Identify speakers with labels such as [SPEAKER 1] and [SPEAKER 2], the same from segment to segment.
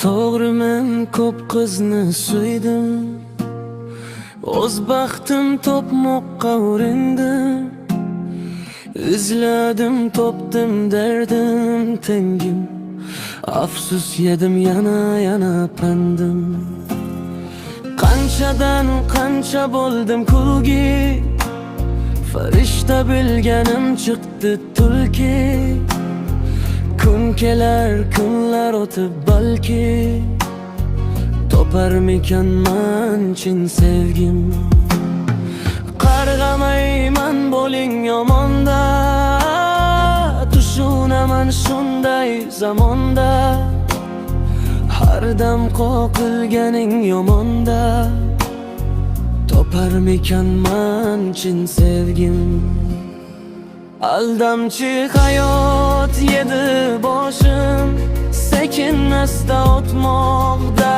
[SPEAKER 1] To'g'ri men ko'p qizni suydim, o'z baxtim topmoqqa urindim. Izladim, topdim derdim tengim, afsus yedim yana pandim. Qanchadan qancha bo'ldim kulgi, farishta bilganim chiqdi tulki. Kun kelar kunlar o'tib balki, toparmikanman chin sevgim. Qarg'amayman bo'ling yomonda, tushunaman shunday zamonda. Har dam qoqilganing yomonda, toparmikanman chin sevgim. Aldamchi hayot yedi boshim, sekin asta o'tmoqda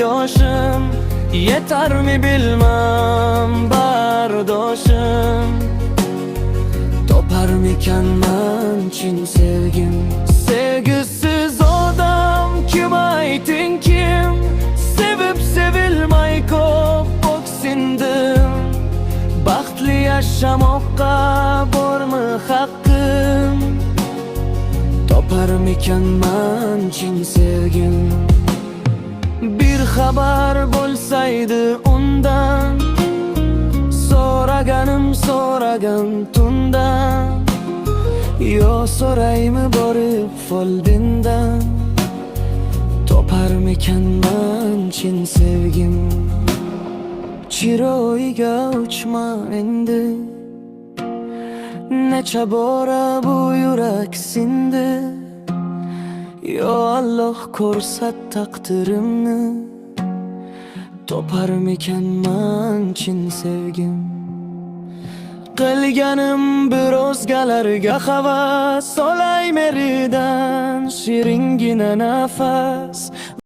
[SPEAKER 1] yoshim. Yetarmi bilmam bardoshim, toparmikanman chin sevgim. Sevgisiz odam kim, ayting kim? Sevib sevilmay ko'p o'ksindim. Baxtli yashamoqqa bormi haqqim, toparmikanman chin sevgim. Bir xabar bo'lsaydi undan, so'ragan tundan. Yo so'raymi borib foldindan, toparmikanman chin sevgim. Chiroyga uchma endi, necha bora bu yurak sindi. Yo Alloh ko'rsat taqdirimni, toparmikanman chin sevgim. Qilganim bir o'zgalarga havas, solay meridan shiringina nafas.